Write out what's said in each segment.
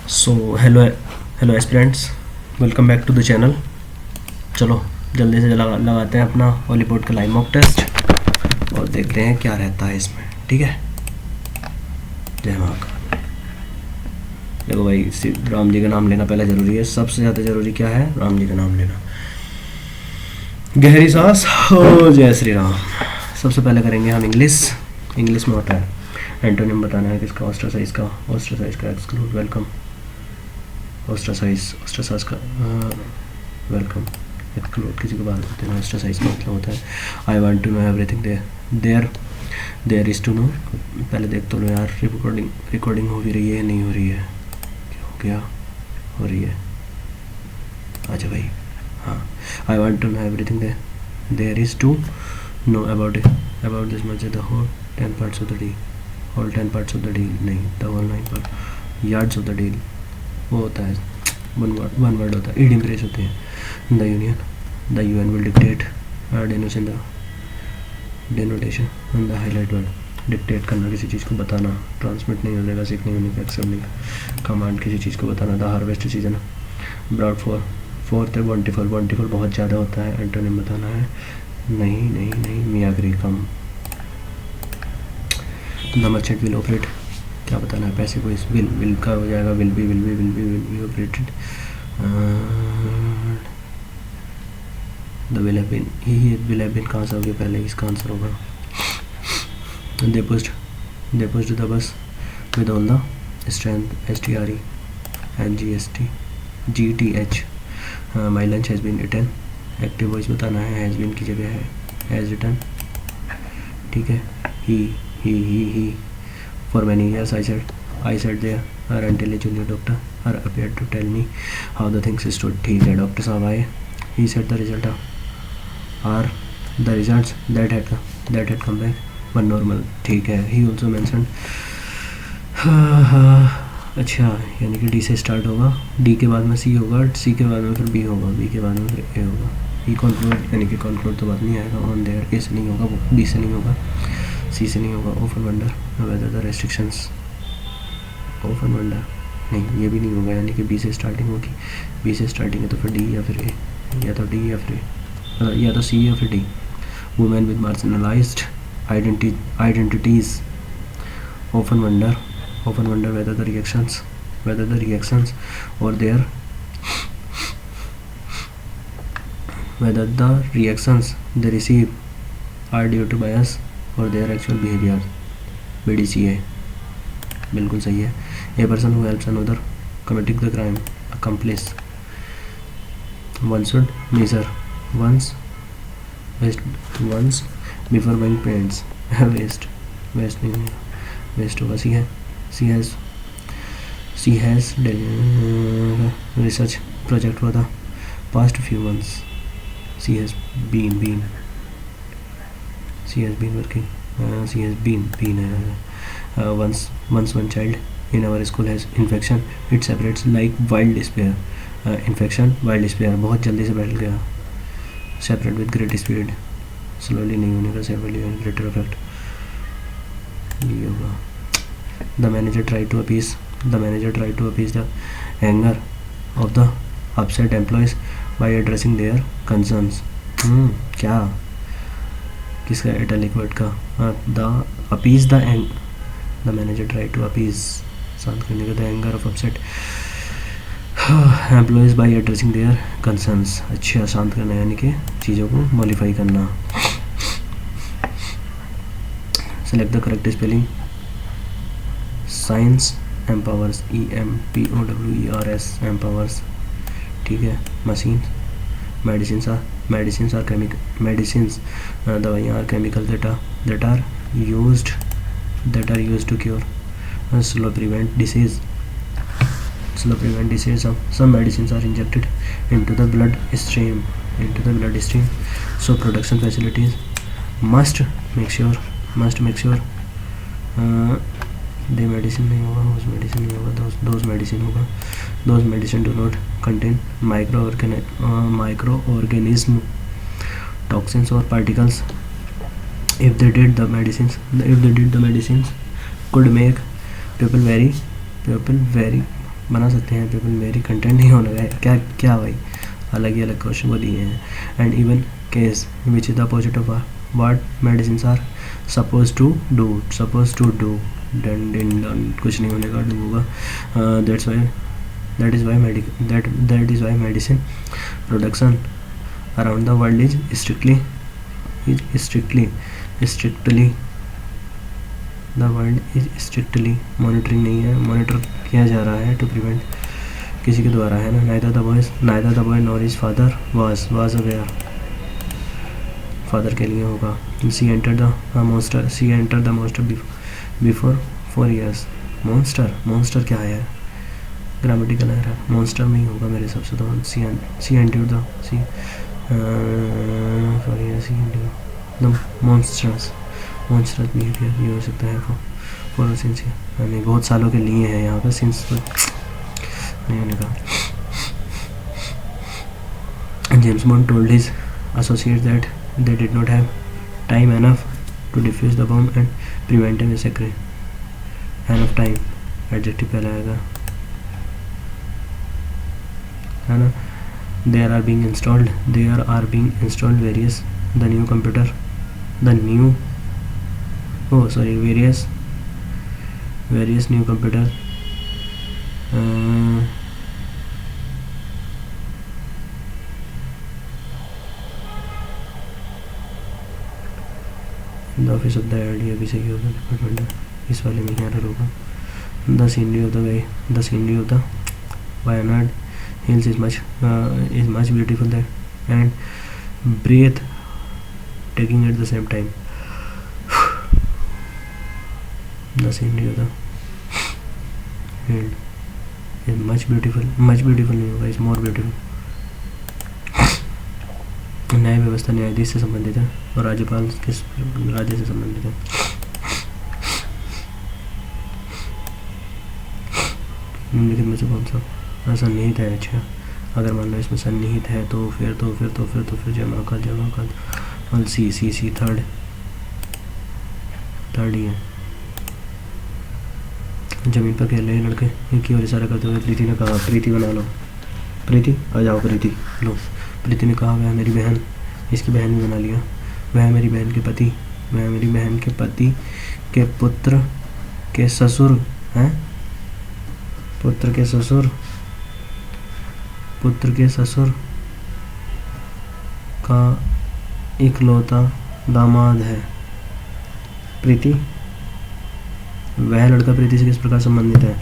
So hello aspirants, welcome back to the channel. चलो जल्दी से लगाते हैं अपना हॉलीवुड का लाइव मॉक टेस्ट और देखते हैं क्या रहता है इसमें। ठीक है, जय महाकाल। देखो भाई, राम जी का नाम लेना पहले ज़रूरी है। सबसे ज़्यादा ज़रूरी क्या है? राम जी का नाम लेना। गहरी सांस हो, जय श्री राम। सबसे पहले करेंगे हम इंग्लिश में होता है एंटोनिम बताना है किसका? ऑस्ट्रासाइज का एक्सक्लूड, वेलकम। ऑस्ट्रासाइज का वेलकम, एक्सक्लूड किसी को बात करते हैं। ऑस्ट्रासाइज का मतलब होता है I want to know everything there is to know. पहले देख तो लो यार, रिकॉर्डिंग हो भी रही है नहीं हो रही है? क्या हो गया? हो रही है। अच्छा भाई, हाँ। I want to know everything there is to know about this much the whole 10 parts of the deal, whole 10 parts of the deal नहीं, the whole 9 part yards of the deal। वो होता है वन वर्ड होता है, idiom phrase होते हैं। The UN will dictate denotation the highlight word. Dictate करना, किसी चीज़ को बताना, ट्रांसमिट नहीं होने का, सीखने होने का, एक्सेप्ट नहीं का। कमांड, किसी चीज़ को बताना। The harvest season brought forth है बॉन्टिफुल बहुत ज़्यादा होता है। एंटोनिम बताना है नहीं मियाग्री कम। द मर्चेंट विल ऑपरेट, क्या बताना है? पैसे को इस विल का हो जाएगा will be operated. The will have been कहाँ से हो गया? पहले इसका आंसर होगा। They pushed the bus with all the strength, STRENGST my lunch has been eaten. Active voice बताना है, हैज़ बीन की जगह है हैज़ रिटन। ठीक है। ही For many years I sat there until a junior doctor appeared to tell me how the things stood. ठीक है, doctor साहब आए। He said the results that had come back were normal. ठीक है। He also mentioned अच्छा, यानी कि D से स्टार्ट होगा, डी के बाद में सी होगा, सी के बाद में फिर बी होगा, बी के बाद में फिर ए होगा। ई कॉन्क्लूड, यानी कि कॉन्क्लूड तो बात नहीं आएगा। ऑन देयर, ए से नहीं होगा, बी से नहीं होगा, सी से नहीं होगा। Often wonder whether the restrictions, often wonder नहीं, ये भी नहीं होगा, यानी कि बी से स्टार्टिंग होगी। बी से स्टार्टिंग है तो फिर डी या फिर ए, या तो डी या फिर ए, या तो सी या फिर D. Women with marginalised identities, often wonder whether the reactions or their whether the reactions they receive are due to bias or their actual behavior। BDCA बिल्कुल सही है। A person who helps another committing the crime, accomplice। One should measure one's before buying paints। waste नहीं है, waste होगा। She has research project for the past few months। She has been working, once one child in our school has infection, it separates like wild despair। infection wild despair, बहुत जल्दी से फैल गया। separate with great speed, slowly नहीं होने का, severely and greater effect ये होगा। The manager tried to appease the anger of the upset employees by addressing their concerns। क्या किसका? इटैलिक वर्ड का। the manager tried to appease, शांत करने का, the anger of upset employees by addressing their concerns। अच्छा, शांत करना यानी कि चीज़ों को मॉडिफाई करना। select the correct spelling। Science empowers, EMPOWERS empowers. ठीक है। मशीन, मेडिसिन दवाइयाँ are chemical that are used to cure, slow prevent disease। Some medicines are injected into the blood stream, so production facilities must make sure they medicine नहीं होगा, उस medicine नहीं होगा, those medicine होगा। Those medicine do not contain micro organism, toxins और particles. if they did the medicines could make people very बना सकते हैं पीपल मेरी कंटेंट नहीं होने गए क्या क्या भाई, अलग ही अलग क्वेश्चन को दिए हैं। And even case which is the opposite of what medicine are suppose to do done कुछ नहीं होने का, डू होगा। That is why medicine production around the world is strictly the world is strictly monitoring नहीं है, monitor किया जा रहा है टू प्रिवेंट किसी के द्वारा है ना। Neither the boy nor his father was aware, father के लिए होगा। She enter the monster before 4 years। Monster क्या है, ग्रामेटिकल है, मॉन्स्टर नहीं होगा मेरे हिसाब से तो। C enter the monsters behaviour ये हो सकता है फॉर सिंस, यानी बहुत सालों के लिए है यहाँ पर, सिंस तो नहीं होने का। James bond told his associates that they did not have time enough to defuse the bomb and prevent a massacre। enough time adjective पहले आएगा है ना। there are being installed various various new computer the office of the idea भी सही होगा, department इस वाले में क्या होगा। The scenery of the Wayanad hills is much beautiful that and breathtaking at the same time. The scenery of the hill is much beautiful नहीं होगा, इज मोर ब्यूटीफुल। न्याय व्यवस्था न्यायाधीश से संबंधित है और राज्यपाल किस राज्य से संबंधित है। निम्नलिखित में से कौन सा सन्निहित है। अच्छा, अगर मान लो इसमें सन्निहित है तो फिर जमाकल और सी थर्ड ही है। जमीन पर खेल रहे लड़के एक ही ओर इशारा करते हुए प्रीति ने कहा, प्रीति बना लो, प्रीति आ जाओ, प्रीति लो। प्रीति ने कहा, वह मेरी बहन, इसकी बहन भी बना लिया। वह मेरी बहन के पति के पुत्र के ससुर हैं, पुत्र के ससुर का इकलौता दामाद है। प्रीति, वह लड़का प्रीति से किस प्रकार संबंधित है।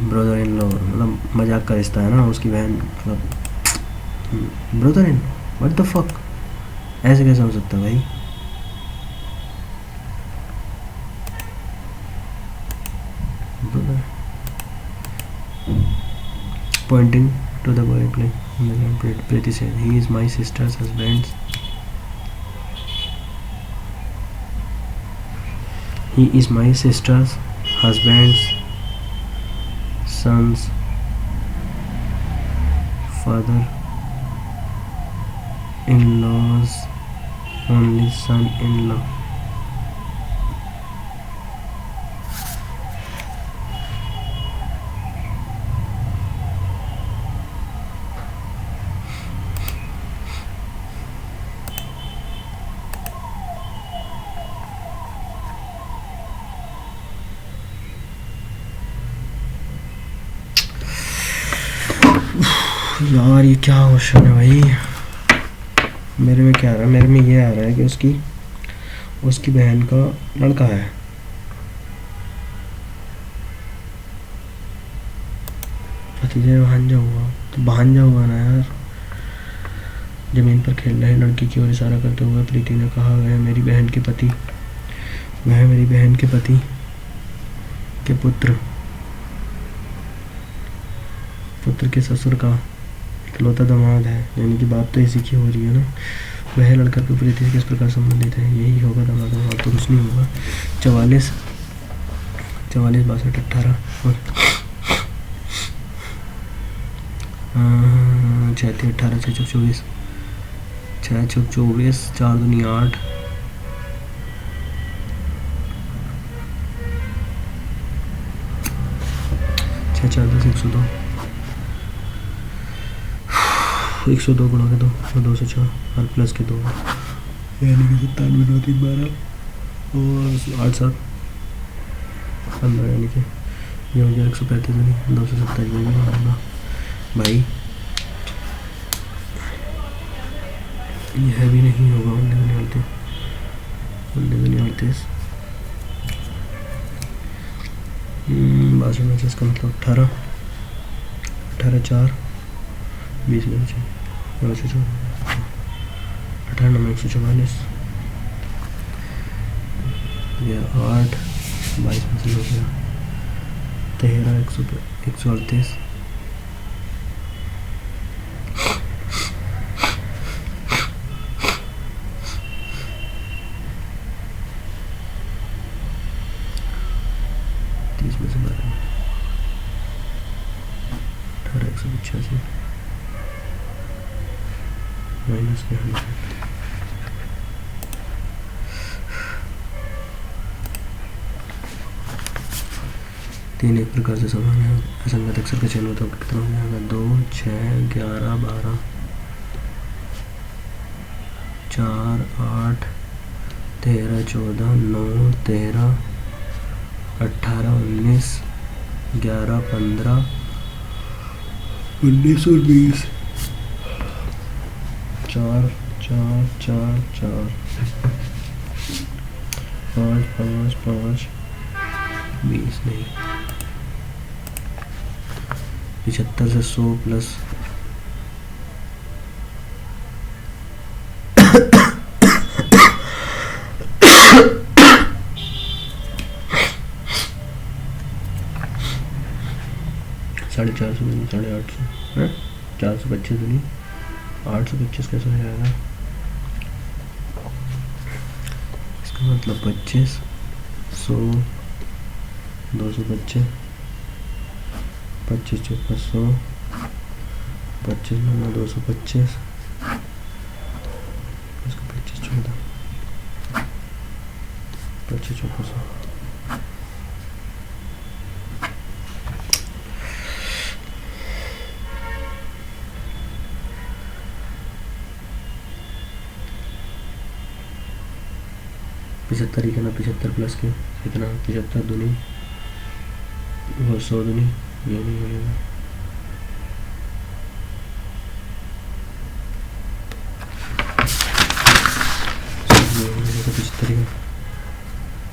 ब्रदर इन लॉ, मतलब मजाक का रिश्ता है ना, उसकी बहन, मतलब brother in, what the fuck, ऐसे कैसे हो सकता है भाई। Pointing to the boy play, Preeti से, he is my sister's husband's, he is my sister's husband's son's father-in-law's only son-in-law। यार ये क्या क्वेश्चन है भाई, मेरे में क्या आ रहा है, मेरे में ये आ रहा है कि उसकी बहन का लड़का है। भतीजा भांजा हुआ तो भांजा हुआ ना यार। जमीन पर खेल रहे लड़की की ओर इशारा करते हुए प्रीति ने कहा, वह मेरी बहन के पति के पुत्र के ससुर का इकलौता दामाद है। यानी कि बात तो इसी की हो रही है ना। वह लड़का तो प्रीति से किस प्रकार संबंधित है, यही होगा दामाद, और तो कुछ नहीं होगा। 44 62 18 और 6 18 6 24 6 24 4 दूनी 8 छः चार 10 102 102 गुणा के 2 और 2 से 4 और प्लस के 2 यानी कि 97 9 3 12 और 8 7 15 यानी कि ये हो गया 135 नहीं 227 ये भी होगा भाई। यह भी नहीं होगा 19 38 22 में से इसका मतलब 18 18 4 20 में से 18 9 144 या 8 22 में से हो गया 13 138 30 में से 12 18 185 माइनस के 100 तीन एक प्रकार से समान है। असंगत अक्षर का चयन होता है कितना हो जाएगा 2 6 11 12 4 8 13 14 9 13 18 19 11 15 19 और 20 4 4 4 4 5 5 5 20 नहीं 75 से 100 प्लस 450 नहीं 850 है 425 नहीं 825 कैसे हो जाएगा इसका मतलब 25 100 225 25 चौका 100 25 9 225 इसको 25 14 25 चौका 100 75 ही कहना 75 प्लस के कितना 75 दूनी वो 100 दूनी ये नहीं मिलेगा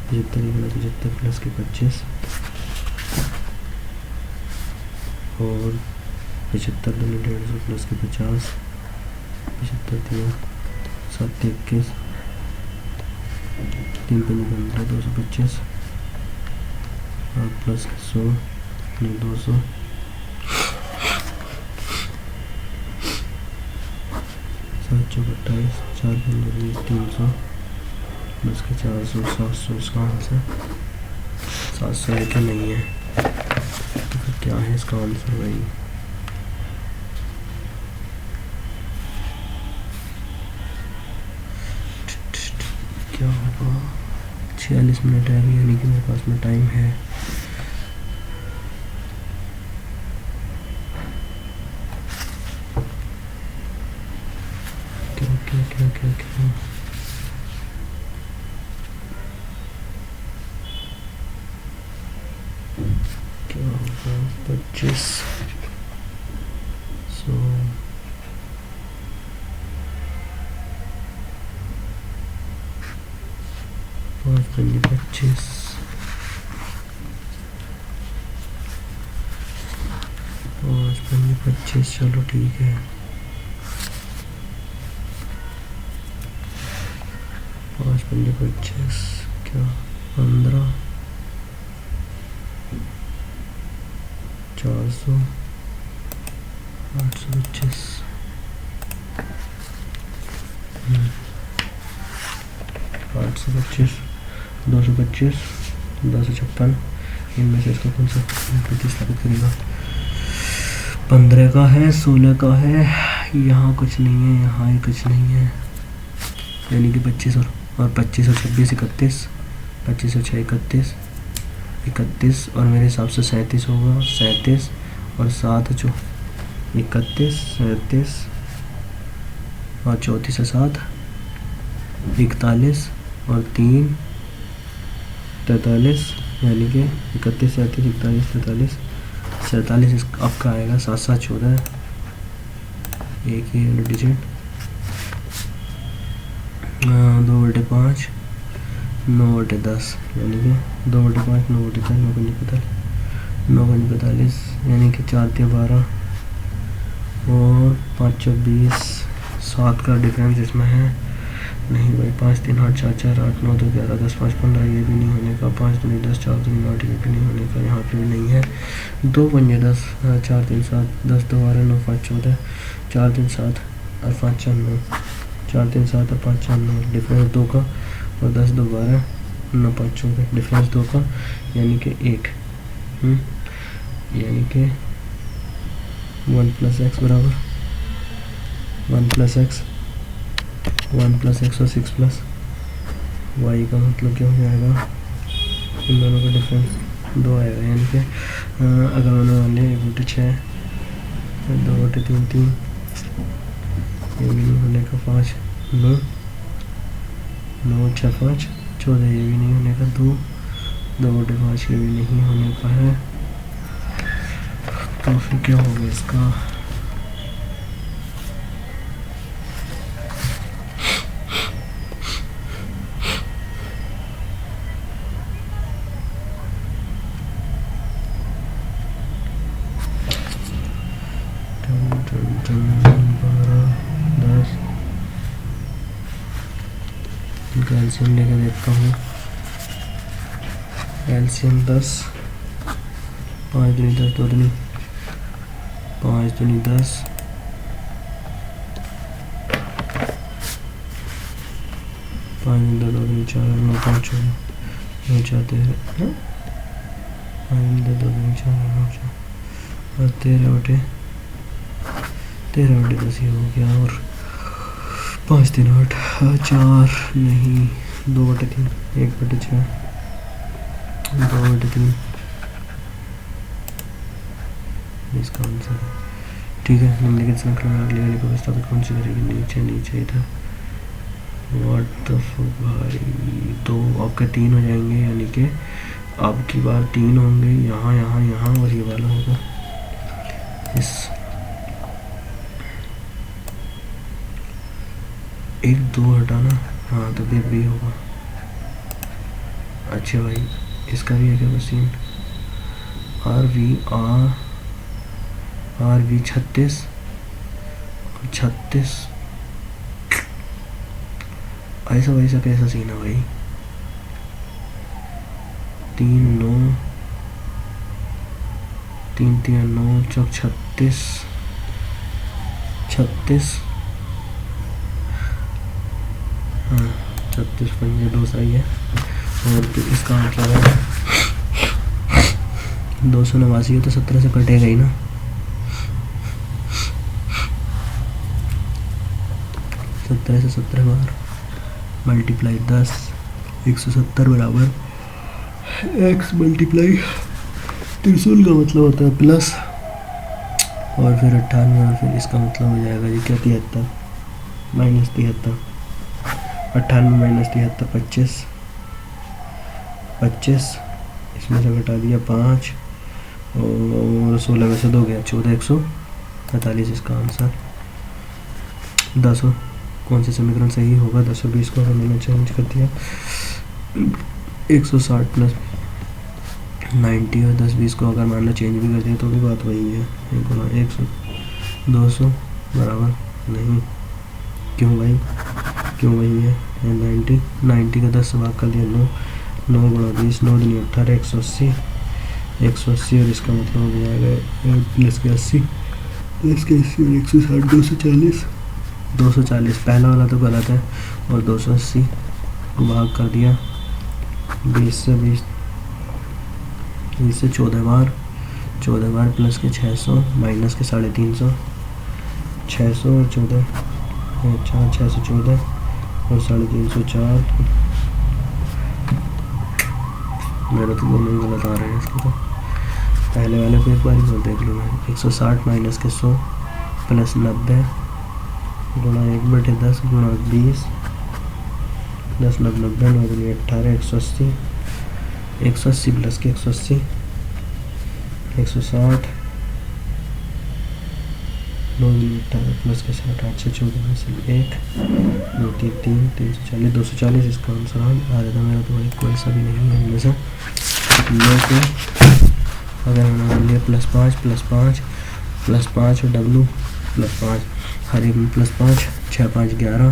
पचहत्तर प्लस के 25 और 75 दूनी 150 प्लस के 50 75 3 7 21 3 15 225 और प्लस 100 200 7 चौक 28 4 15 20 300 प्लस के 400 700 इसका आंसर 700 लेकिन नहीं है तो फिर क्या है इसका आंसर भाई क्या होगा 46 मिनट है अभी यानी कि मेरे पास में टाइम है क्या होगा 25 100 5 पंजे 25 5 पंजे 25 चलो ठीक है 5 पंजे 25 क्या 15 400 825 825 225 256 इनमें से इसका कौन सा प्रतिस्थापित करेगा 15 का है 16 का है यहाँ कुछ नहीं है यहाँ ही कुछ नहीं है यानी कि 25 और 25 और 26 31 25 और 6 31 31 और मेरे हिसाब से 37 होगा, 37 और 7 जो 31, 37 और 34 से 7 41 और 3 43, यानी कि 31, 37, 41, 43, 47 आपका आएगा। 7 7 14, एक ही डिजिट, 2/5, 9/10, यानी कि 2/5, 9/10, 9×45, यानी कि 4 × 12 और 5 × 20, 7 का डिफरेंस इसमें है नहीं भाई। 5 3 8 4 4 8 9 2 11 10 5 15, ये भी नहीं होने का। 5 2 10 4 3 8, ये भी नहीं होने का, यहाँ पे भी नहीं है। 2 5 10, 4 3 7 10 2 12 9 5 14, 4 3 7 और 5 4 9, 4 3 7 और 5 4 9, डिफरेंस 2 का, और 10 2 12 9 5 14, डिफरेंस 2 का, यानी कि 1, यानी कि 1 + x बराबर 1 + x, 1 + x और 6 + y का मतलब क्या हो जाएगा, इन दोनों का डिफरेंस 2 आएगा। यानी कि अगर होने वाले 1/6, 2/3 3, ये भी नहीं होने का, 5 9 9 6 5 14, ये भी नहीं होने का, 2 2/5, ये भी नहीं होने का है। तो फिर क्या होगा इसका, कैल्शियम लेकर देखता हूँ। कैल्शियम 10, 5 दूनी 10, 2 दूनी 5 दूनी 10, 5 2 दूनी 4, 9 5 9 4 13, 5 2 दूनी 4 9 4 और 13/10 ये हो गया। और 5 3 8 4 नहीं, 2/3, 1/6, 2/3 इसका आंसर है। ठीक है, निम्नलिखित श्रृंखला में अगली वाली को विस्थापित कौन सी करेगी, नीचे इधर। व्हाट द फक भाई, 2 आपके 3 हो जाएंगे, यानी कि अब की बार 3 होंगे, यहाँ यहाँ यहाँ, और ये वाला होगा इस 1 2 हटाना, हाँ तो फिर भी होगा। अच्छा भाई, इसका भी है क्या सीन, RV 36 और 36, ऐसा कैसा सीन है भाई। 3 9 3 3 9 चौक 36 हाँ 36 पंजे 2 सही है। और तो इसका मतलब है 289 है, तो 17 से कटेगा ही ना। 17 से 17 बार मल्टीप्लाई 10, 170 बराबर x मल्टीप्लाई त्रिशूल का मतलब होता है प्लस, और फिर 98, और फिर इसका मतलब हो जाएगा ये क्या 73 माइनस 73, 98 - 73 25, इसमें से घटा दिया 5 और 16 में से 2 गया 14, 145 इसका आंसर। 10 कौन से समीकरण सही होगा, 1020 को अगर मैंने चेंज कर दिया 160 + 90 और 10 20 को अगर मान लो चेंज भी कर दिया तो भी बात वही है, 100 200 बराबर नहीं, क्यों भाई, क्यों वही है 90 का 10 से भाग कर दिया 9 × 20, 9 दूनी 18, 180 और इसका मतलब हो जाएगा प्लस के 80 और 160 240, पहला वाला तो गलत है, और 280 को भाग कर दिया 20 से 14 बार प्लस के 600 माइनस के 350, 600 और 14 4 614 और 350 4 मेरे तो दोनों ही गलत आ रहे हैं इसके तो। पहले वाले को एक बार ही देख लूँ मैं। 160 माइनस के 100 प्लस 90 गुणा 1/10 गुणा 20 10 9 90 9 दूनी 18 180 180 प्लस के 180 160 9 दूनी 18 प्लस के 60 8 से 14 में से 1 2 3 3 340 240 इसका आंसर आ जाता मेरा। तो भाई कोई सा भी नहीं है इनमें से। लोग अगर मैंने लिया +5 +5 और W +5 हर एक में +5 6 5 11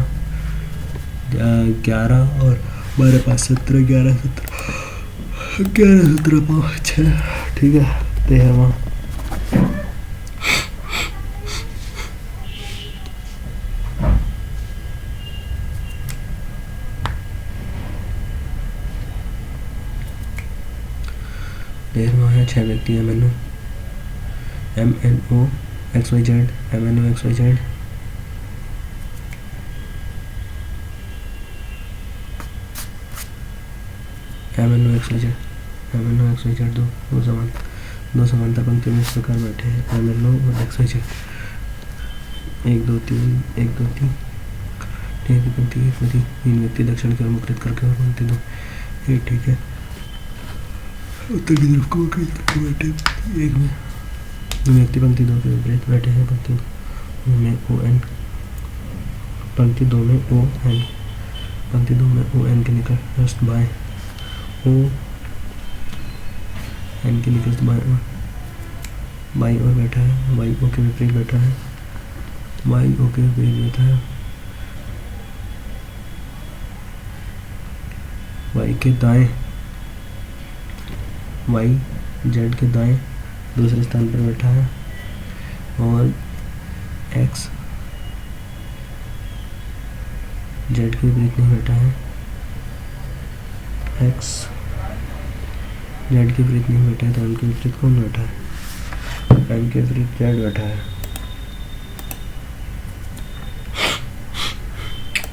11 और 12 5 17 11 17 5 6 ठीक है 13वां। है 6 व्यक्ति MNO XYZ MNO XYZ दो समांतर पंक्ति में इस प्रकार बैठे हैं MNO और XYZ 1 2 3 1 2 3 पंक्ति तीन व्यक्ति दक्षिण की ओर मुखरित करके और पंक्ति 2 ये ठीक है उत्तर की तरफ को बैठे एक में दो व्यक्ति पंक्ति 2 के विपरीत बैठे हैं पंक्ति 2 में ON पंक्ति 2 में ON के निकट बाएं ON के निकट बाईं ओर बैठा है बाईं O के विपरीत बैठा है बाईं O के विपरीत बैठा है बाई के दाएं YZ के दाएं दूसरे स्थान पर बैठा है और X Z के विपरीत नहीं बैठा है X Z के विपरीत नहीं बैठा है तो M के विपरीत कौन बैठा है M के विपरीत Z बैठा है।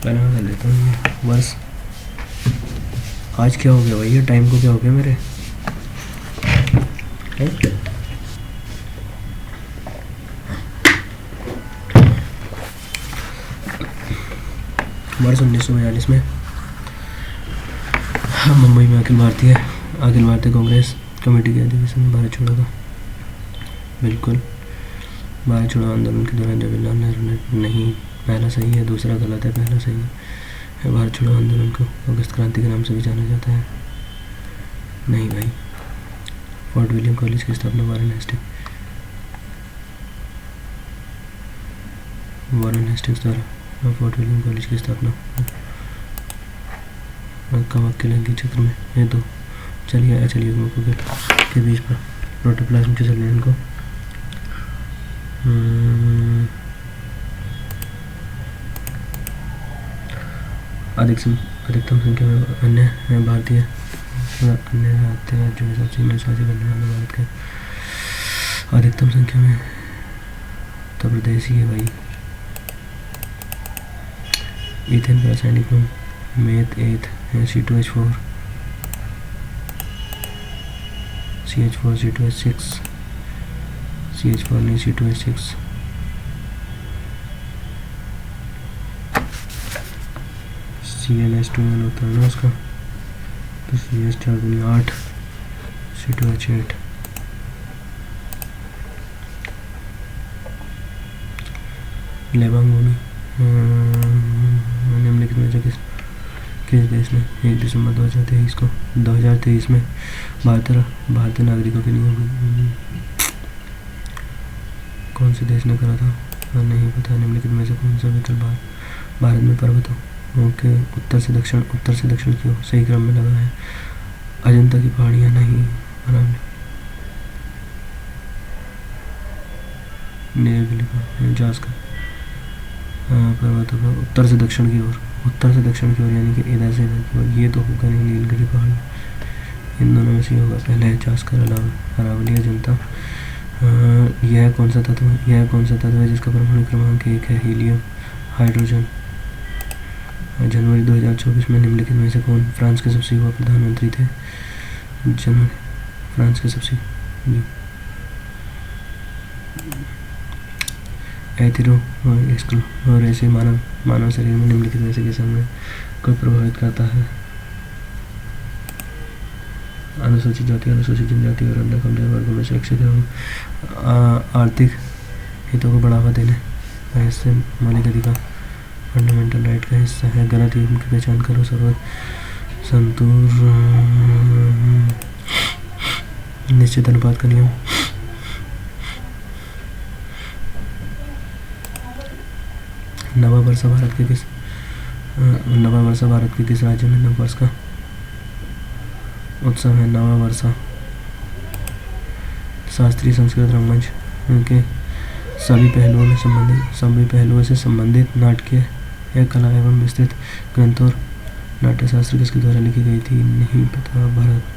पहले मैं कर लेता हूँ बस। आज क्या हो गया भैया टाइम को क्या हो गया मेरे वर्ष 1942 में मुंबई में अखिल भारतीय कांग्रेस कमेटी के अधिवेशन में भारत छोड़ो था। बिल्कुल भारत छोड़ो आंदोलन के दौरान जवाहरलाल नेहरू ने नहीं पहला सही है दूसरा गलत है पहला सही है। भारत छोड़ो आंदोलन को अगस्त क्रांति के नाम से भी जाना जाता है। नहीं भाई फोर्ट विलियम कॉलेज की स्थापना वॉरेन हेस्टिंग्स द्वारा फोर्ट विलियम कॉलेज की स्थापना कवक के लैंगिक क्षेत्र में ये दो चलिए युग्मों के बीच पर प्रोटोप्लाज्म के संलयन को अधिकतम संख्या में अन्य भारतीय अन्य राज्यों में सबसे में शादी करने वाले भारत के अधिकतम संख्या में उत्तर प्रदेश ही है भाई। ईथेन का रासायनिक नाम मेथ एथ है C2H4 CH4 C2H6 CH4 नहीं C2H6 CnH2n होता है ना उसका तो CH4 8 C2H8 लेबांगोनी निम्नलिखित में से किस देश ने 1 दिसंबर 2023 में भारतीय नागरिकों के नियम कौन से देश ने करा था नहीं पता। निम्नलिखित में से कौन सा विकल्प भारत में पर्वतों के उत्तर से दक्षिण की ओर सही क्रम में लगा है। अजंता की पहाड़ियाँ नहीं नीलगिरी जास्कर पर्वतों का उत्तर से दक्षिण की ओर यानी कि इधर से इधर की ओर ये तो होगा नहीं नीलगिरी पहाड़ी। इन दोनों में से होगा पहला है जास्कर अरावली अजंता। यह कौन सा तत्व है जिसका परमाणु क्रमांक 1 है हीलियम हाइड्रोजन। जनवरी 2024 में निम्नलिखित में से कौन फ्रांस के सबसे युवा प्रधानमंत्री थे जनवरी फ्रांस के सबसे एथिरो और ऐसे मानव शरीर में निम्नलिखित में से किस अंग को प्रभावित करता है? अनुसूचित जाति, अनुसूचित जनजाति और अन्य कमजोर वर्गों में सुरक्षित एवं आर्थिक हितों को बढ़ावा देने का हिस्से मौलिक अधिकार फंडामेंटल राइट का हिस्सा है। गलत युग्म की पहचान करो। सर्वोच्च संतूर निश्चित अनुपात का नियम। नववर्ष भारत के किस राज्य में नववर्ष का उत्सव है? नववर्षा शास्त्रीय संस्कृत रंगमंच के सभी पहलुओं से संबंधित नाटकीय या कला एवं विस्तृत ग्रंथ और नाट्यशास्त्र किसके द्वारा लिखी गई थी? नहीं पता।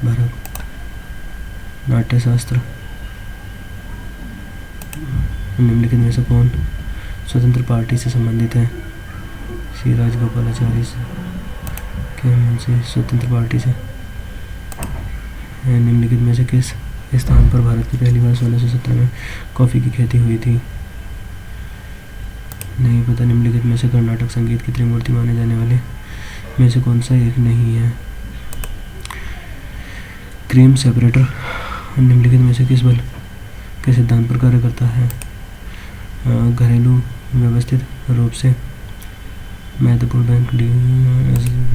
भारत नाट्यशास्त्र। निम्नलिखित में से कौन स्वतंत्र पार्टी से संबंधित है? श्री राजगोपालाचारी से स्वतंत्र पार्टी से। निम्नलिखित में से किस स्थान पर भारत की पहली बार 1617 में कॉफी की खेती हुई थी? नहीं पता। निम्नलिखित में से कर्नाटक संगीत की त्रिमूर्ति माने जाने वाले में से कौन सा एक नहीं है? क्रीम सेपरेटर निम्नलिखित में से किस बल के सिद्धांत पर कार्य करता है? घरेलू व्यवस्थित रूप से महत्वपूर्ण बैंक भी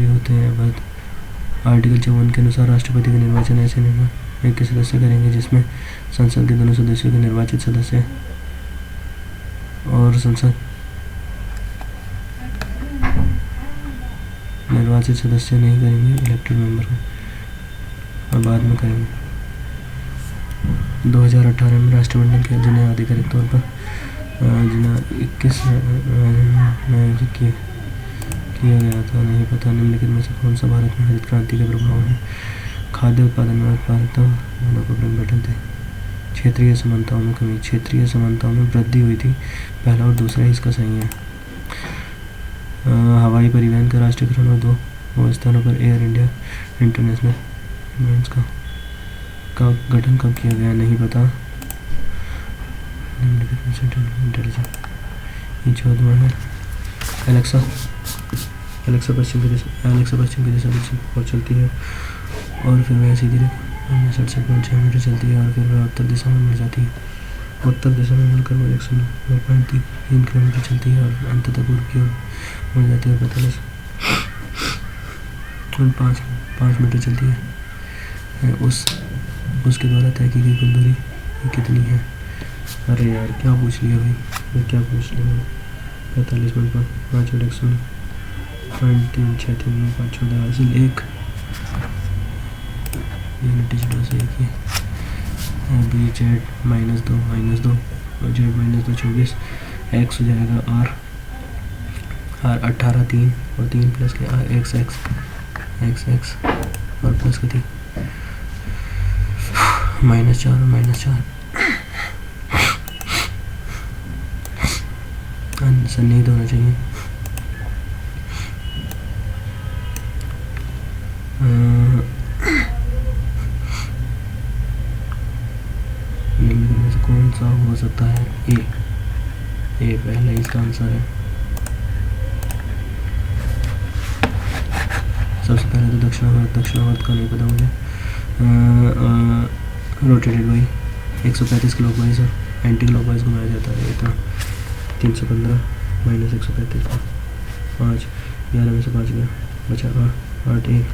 होते हैं। भारत आर्टिकल 54 के अनुसार राष्ट्रपति का निर्वाचन ऐसे निर्वाचन के सदस्य करेंगे जिसमें संसद के दोनों सदस्यों के निर्वाचित सदस्य और संसद निर्वाचित सदस्य नहीं करेंगे, इलेक्टेड मेंबर को और बाद में करेंगे। 2018 में राष्ट्रमंडल के जिन्हें आधिकारिक तौर पर जिन्हें 21 में किया गया था, नहीं पता। निम्नलिखित में से कौन सा भारत में हरित क्रांति के प्रभाव है? खाद्य उत्पादन में उत्पादकता दोनों को बढ़े थे। क्षेत्रीय समानताओं में कमी, क्षेत्रीय समानताओं में वृद्धि हुई थी। पहला और दूसरा इसका सही है। हवाई परिवहन का राष्ट्रीयकरण और 2 स्थानों पर एयर इंडिया इंटरनेशनल एयरलाइंस का गठन कब किया गया? नहीं पता। ये 14वां है। एलेक्सा पश्चिम की दिशा और चलती है और फिर वह सीधी 67.6 मीटर चलती है और फिर वह उत्तर दिशा में मुड़ जाती है। उत्तर दिशा में मुड़कर वह 109.3 किलोमीटर चलती है और अंततः पूर्व की ओर मुड़ जाती है और 45.5 मीटर चलती है। उसके द्वारा तय की गई कुल दूरी कितनी है? अरे यार क्या पूछ लिया भाई, मैं क्या पूछ लिया? 45.5 और 100.363 हासिल 1 यूनिट डिजिटल से एक ही बी जेड -2 और जेड -2 24 एक्स हो जाएगा आर 18 3 और 3 प्लस के आर एक्स और प्लस के 3 -4 और -4 सन्निहित होना चाहिए। निम्न में से कौन सा हो सकता है? ए पहला इसका आंसर है। सबसे पहले तो दक्षिणावर्त का नहीं पता मुझे। रोटेटेड बाई 135 क्लॉकवाइज और एंटी क्लॉकवाइज घुमाया जाता है। ये तो 315 - 135 5 11 में से 5 गया बचा 8 1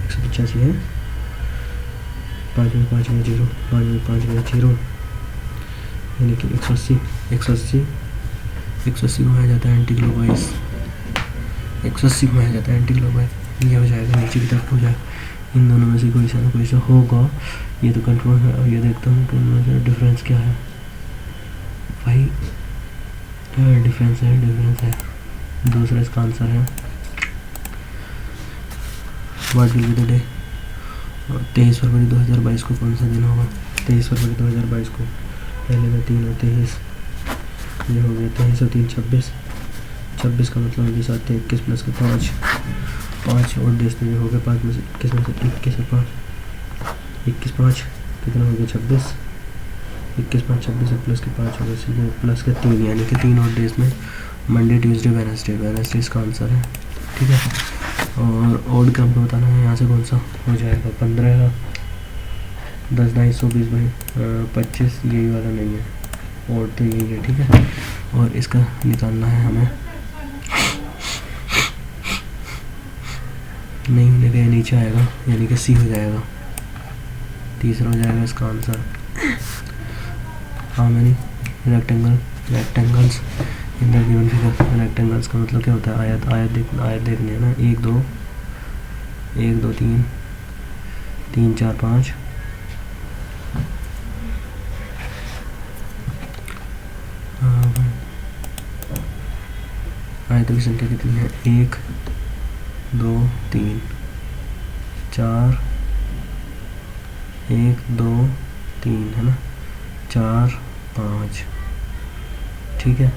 185 है। 5 में 5 गया 0, 5 में 5 गया 0, यानी कि 180 घुमाया जाता है एंटी क्लॉकवाइज। 180 घुमाया जाता है एंटी क्लॉकवाइज। ये हो जाएगा, नीचे की तरफ हो जाएगा। इन दोनों में से कोई सा ना कोई सा होगा, ये तो कंफर्म है। और ये देखता हूँ कि इनमें से डिफरेंस क्या है भाई। डिफरेंस है। दूसरा इसका आंसर है। What will be the day? 23 फरवरी 2022 को कौन सा दिन होगा? 23 फरवरी 2022 को पहले का 3 और 23 ये हो गया। 23 और 3 26 का मतलब है 7 21 प्लस के 5 और डेज तो ये हो गया। 5 में से 21 में से 21 और 5 21 5 कितना हो गया 26, 21 5 26 और प्लस के 5 होगा, इसलिए प्लस के 3, यानी कि 3 और डेज में मंडे ट्यूसडे वेडनेसडे इसका आंसर है। ठीक है, और ऑड क्रम को बताना है, यहाँ से कौन सा हो जाएगा 15, 10 2 20 बाई 25, यही वाला नहीं है, ऑड तो यही है। ठीक है, और इसका निकालना है हमें, नहीं होने का नीचे आएगा, यानी कि सी हो जाएगा, तीसरा हो जाएगा इसका आंसर। हाँ मैंने rectangles in the given figure, rectangles का मतलब क्या होता है, आयत देखने है ना, 1 2 3 3 4 5, आयतों की संख्या कितनी है, 1 2 3 4, 1 2 3 है ना, 4 5, ठीक है,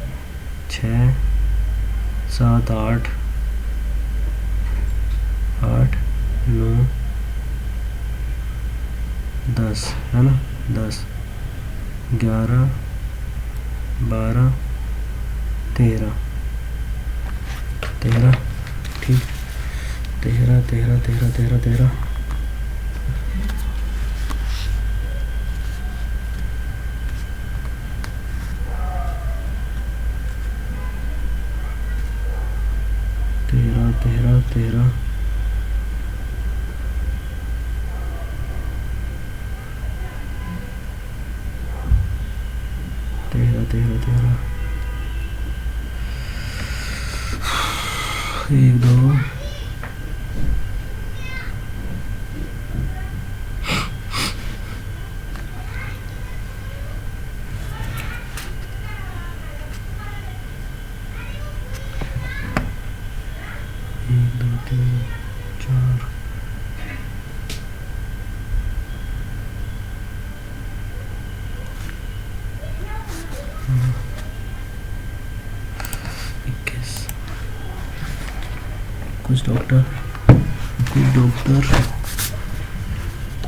6 7 8 8 9 10 है ना, 10 11 12 13 13, ठीक, 13 13 13 13 13 13 13 13 13 13 1 2 1 2 3 4 21।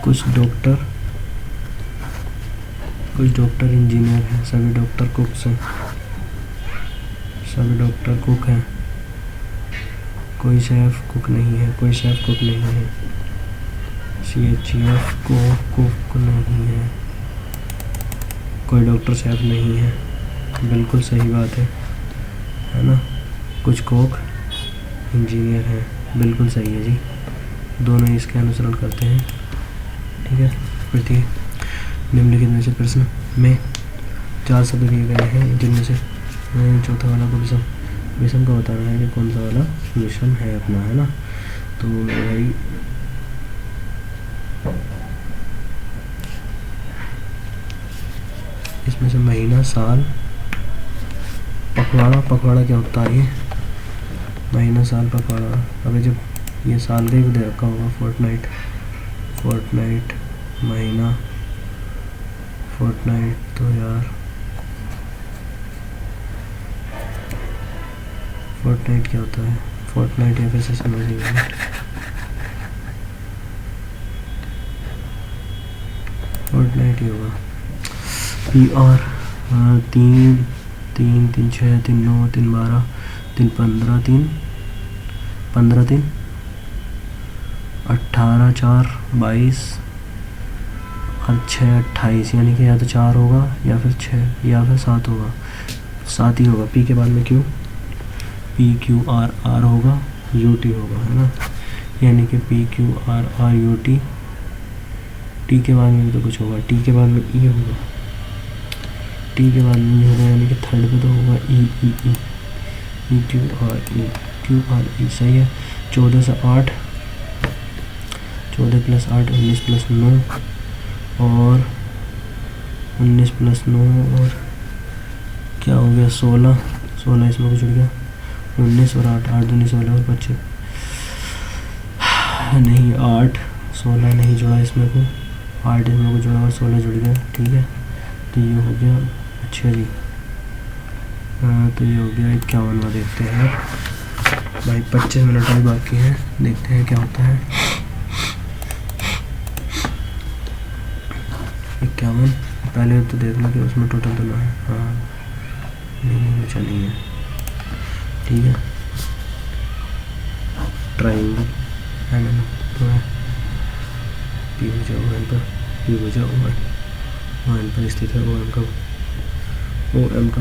कुछ डॉक्टर इंजीनियर हैं, सभी डॉक्टर कुक्स हैं, सभी डॉक्टर कुक हैं, कोई शेफ कुक नहीं है, कोई शेफ कुक नहीं है, CHEF को कुक नहीं है, कोई डॉक्टर शेफ नहीं है, बिल्कुल सही बात है ना, कुछ कोक इंजीनियर हैं, बिल्कुल सही है जी, दोनों ही इसके अनुसरण करते हैं। ठीक है, प्रति निम्नलिखित में से प्रश्न में 4 शब्द दिए गए हैं, जिनमें से चौथा वाला को विषम का बताना है कि कौन सा वाला विषम है अपना, है ना। तो मेरे भाई इसमें से महीना, साल, पखवाड़ा क्या होता है, ये महीना साल पखवाड़ा, अबे जब ये साल का ही दे रखा होगा, फोर्टनाइट महीना, फोर्टनाइट तो यार फोर्टनाइट क्या होता है, फोर्टनाइट या फिर से समझ नहीं आया, फोर्टनाइट ही होगा, PR 3 3 3 6 3 9 3 12 3 15 3 15 3 18 4 22 और 6 28, यानी कि या तो 4 होगा या फिर 6 या फिर 7 होगा, 7 ही होगा। P के बाद में PQRR होगा, UT होगा, है ना, यानी कि PQRR UT, T के बाद में भी तो कुछ होगा, T के बाद में E होगा, T के बाद में E होगा, यानी कि थर्ड पे तो होगा QRE, सही है। 14 से 8, 14 + 8 19 + 9 और 19 + 9 और क्या हो गया 16 इसमें कुछ जुड़ गया, 19 और 8 8 दूनी 16 और 25 नहीं, 8 16 नहीं जुड़ा इसमें को, 8 इसमें को जुड़ा और 16 जुड़ गया, ठीक है, तो ये हो गया। अच्छा जी, तो ये हो गया 51वां। देखते हैं भाई, 25 मिनट अभी बाकी हैं, देखते हैं क्या होता है। 52। पहले तो देख लो कि उसमें टोटल तो ना है। हाँ नहीं बचा नहीं है, ठीक है। ट्राइंगल एंड एन तो है पी बचा ओ एन पर, पी बचा ओ एन पर स्थित है। ओ एम का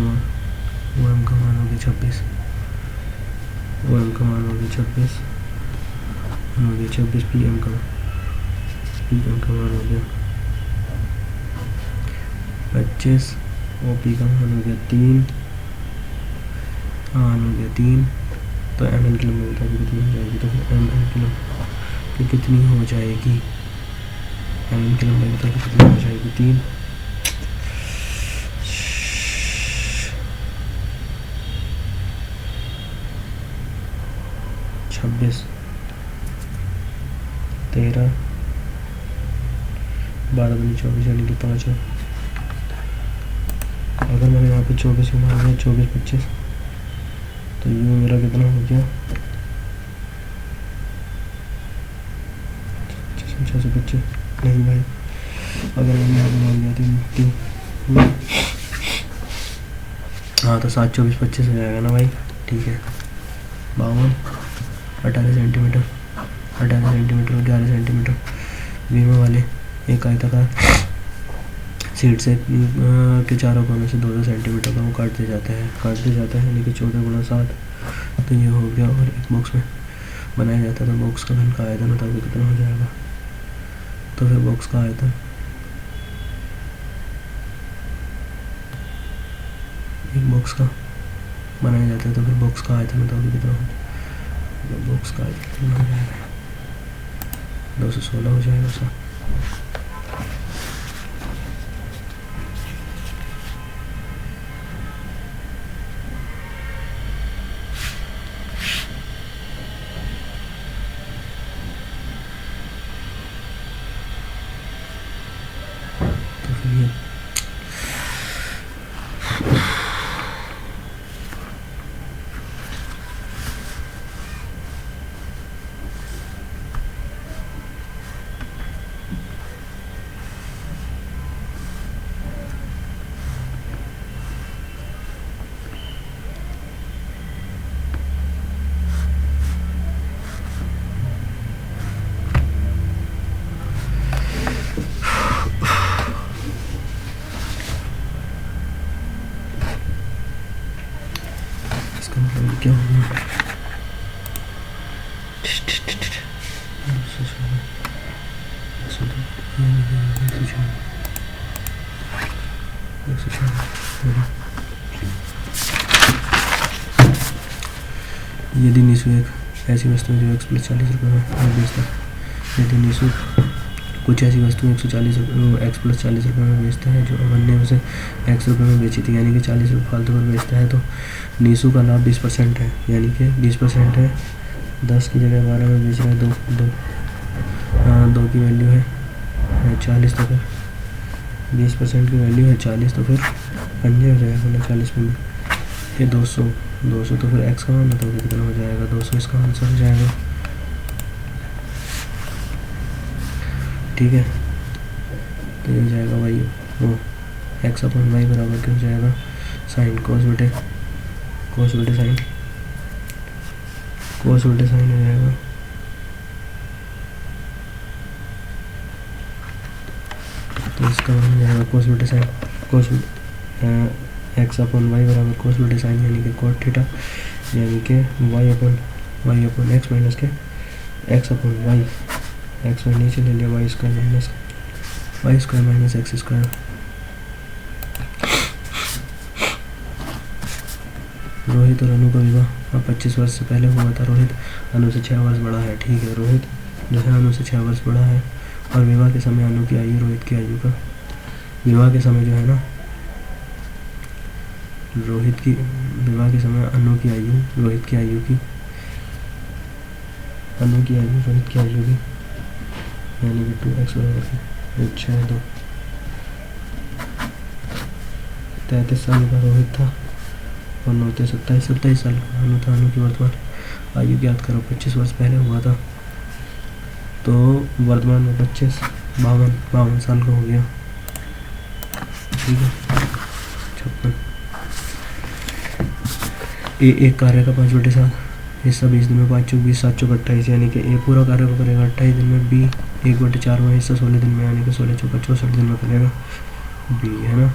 मान, ओ एम का मान हो गया 26, ओ एम का मान हो गया 26 हो गया 26। पी एम का मान हो गया 25, ओ पी का मान हो गया 3, मान हो गया 3। तो एम एन की लंबाई बता दी कितनी हो जाएगी, तो फिर एम एन की लंबाई कितनी हो जाएगी, एम एन की लंबाई बता दी कितनी हो जाएगी 3। 26, 13, 12 दूनी 24 यानी कि 5 है। अगर मैंने यहाँ पे 24 को मान लिया 24, 25, तो ये मेरा कितना हो गया 625। नहीं भाई, अगर मैंने यहाँ पे मान लिया 3, हाँ तो 7, 24, 25 हो जाएगा ना भाई, ठीक है। 52, 18 सेंटीमीटर, 18 सेंटीमीटर और 11 सेंटीमीटर बीमा वाले एक आयताकार सीट से के चारों कोनों से 2-2 सेंटीमीटर का वो काटते जाता है यानी कि 14 × 7। तो ये हो गया। और एक बॉक्स में बनाया जाता है तो बॉक्स का घन का आयतन बताओ कितना हो जाएगा। तो फिर बॉक्स का आयतन, एक बॉक्स का बनाया जाता है तो फिर बॉक्स का आयतन बताओ कितना हो जाएगा। बॉक्स का आयतन कितना हो जाएगा, 216 हो जाएगा सर। तो फिर ये क्या हो गया, यदि निशु एक ऐसी वस्तु है जो x+40 रुपये में बेचता है, यदि निशु कुछ ऐसी वस्तु 140 x+40 रुपये में बेचता है जो अमन ने उसे x रुपये में बेची थी, यानी कि 40 रुपये फालतू पर बेचता है, तो निशु का लाभ 20% है, यानी कि 20% है। 10 की जगह 12 में बेच रहा है, 2 की वैल्यू है 40, तो फिर 20% की वैल्यू है 40, तो फिर 5 हो जाएगा ना 40 में ये 200, तो फिर x का मान बताओ कितना हो जाएगा। 200 इसका आंसर हो जाएगा, ठीक है। तो ये हो जाएगा भाई वो x/y बराबर क्या हो जाएगा, साइन कोस बटे साइन हो जाएगा। तो इसका मान हो जाएगा कोस बटे साइन, x/y बराबर कोस बटे साइन यानी कि कॉट थीटा, यानी कि y/x माइनस के x/y, x y नीचे ले लिया, y square minus x square. Rohit और अनु का विवाह 25 वर्ष से पहले हुआ था। रोहित अनु से 6 वर्ष बड़ा है, ठीक है। रोहित जो है अनु से 6 वर्ष बड़ा है और विवाह के समय अनु की आयु रोहित की आयु का, विवाह के समय जो है ना रोहित की, विवाह के समय अनु की आयु रोहित की आयु की, अनु की आयु रोहित की आयु की, यानी कि 2x बराबर 6 2 33 साल का रोहित था और 9 27 साल का अनु था। अनु की वर्तमान आयु ज्ञात करो। 25 वर्ष पहले हुआ था तो वर्तमान में 52 साल का हो गया। ठीक है 56। एक कार्य का 5/7 हिस्सा 20 दिन में 5 चौक 20 7 चौक 28, यानी कि ए पूरा कार्य को करेगा 28 दिन में। बी 1/4वां हिस्सा 16 दिन में, यानी कि 16 चौका 64 दिन में करेगा बी, है ना।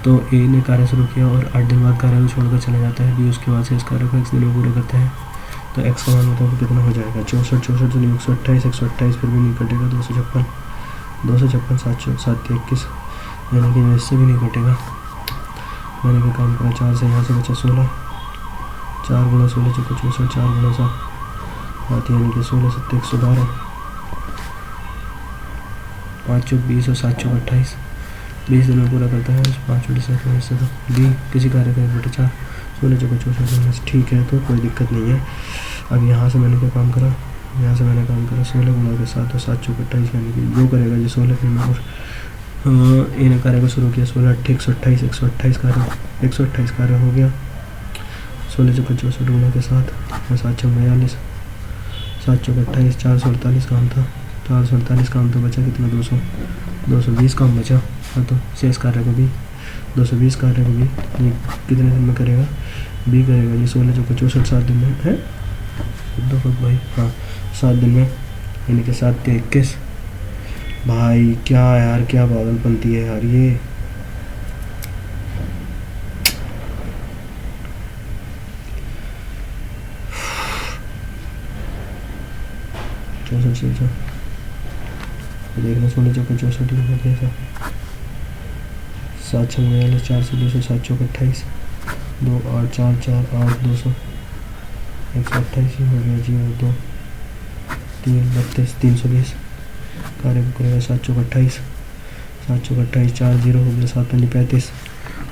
तो ए ने कार्य शुरू किया और 8 दिन बाद कार्य को छोड़कर चला जाता है। बी उसके बाद से इस कार्य को x दिन में पूरा करता है। तो x का मान बताओ कितना हो जाएगा। 64 64 तो नहीं 128 128 फिर भी नहीं कटेगा। 256 256 7 चौक 7 21, यानी कि इससे भी नहीं कटेगा। मैंने भी काम करा 4 से यहाँ से बचा 16, 4 गुणा 16 चौका 64, 4 गुणा 7 बात, यानी कि 16 7 112, 5 चौक 20 और 7 चौक 28, 20 दिन में पूरा करता है। 5/7 में हिस्सा। तो बी किसी कार्य का 1/4 16 चौका 64 दिन, ठीक है, तो कोई दिक्कत नहीं है। अब यहाँ से मैंने क्या काम करा, यहाँ से मैंने काम करा 16 गुणा के 7 और 7 चौक 28, यानी कि जो करेगा जो 16 दिन में। और ए ने कार्य को शुरू किया 16 8 128 128 कार्य 128 कार्य हो गया। 16 चौका 64 गुणा के 7 और 7 चौक 42, 7 चौक 28, 448 काम था। 448 काम तो बचा कितना 220 काम बचा। हाँ, तो शेष कार्य को भी 220 कार्य को भी ये कितने दिन में करेगा, बी करेगा। ये 16 चौका 64 7 दिन में है दो भाई, हाँ 7 दिन में, यानी कि 7 के 21। भाई क्या यार, क्या पागलपंती है यार ये। चौसठ से देखना 16 चौका 64 में कैसा 7 6 42 4 से 200 7 चौक 28 2 8 4 4 8 200 128 हो गया जी। और 2 3 32 320 कार्य को करेगा 7 चौक 28 7 चौक 28 4 0 हो गया 7 5 35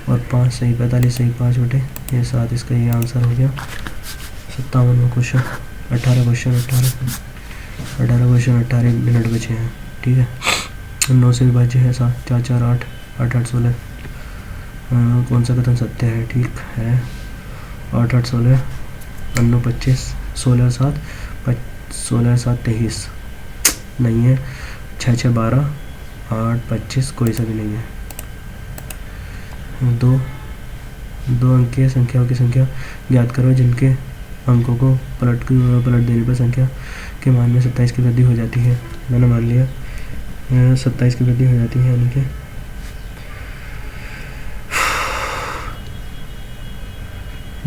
और 5 सही 45 सही 5/7, इसका ये आंसर हो गया। 57वां क्वेश्चन 18 क्वेश्चन 18 मिनट बचे हैं, ठीक है। 9 से विभाज्य है 7 4 4 8 8 8 16, कौन सा कथन सत्य है, ठीक है। 8 8 16 9 25 16 7 16 7 23 नहीं है। 6 6 12 8 25 कोई सा भी नहीं है। दो अंकीय संख्याओं की संख्या ज्ञात करो जिनके अंकों को पलट देने पर संख्या के मान में 27 की वृद्धि हो जाती है। मैंने मान लिया 27 की वृद्धि हो जाती है, यानी कि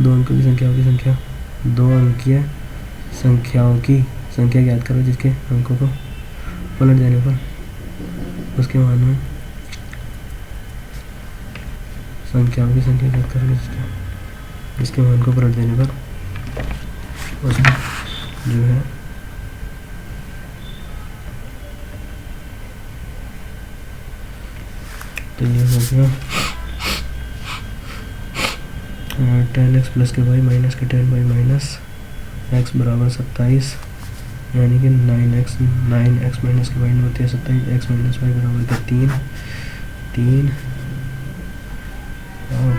दो अंकीय संख्याओं की संख्या ज्ञात करो जिसके अंकों को पलट देने पर उसके मान में संख्याओं की संख्या ज्ञात करो जिसके मान को पलट देने पर उसमें जो है तो ये हो गया 10x प्लस के वाई माइनस के 10 वाई माइनस x बराबर 27, यानी कि 9x माइनस के वाई में होती है 27, x माइनस वाई बराबर के 3 और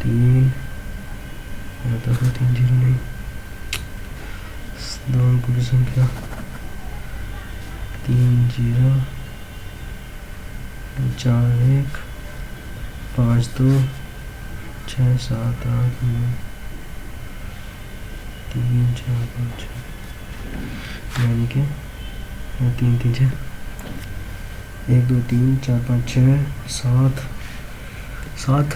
3 आता है 3 0 नहीं, दो अंकों की संख्या 3 0 4 1 5 2 6 7 8 9 3 4 5 यानी कि 3 3 6 1 2 3 4 5 6 7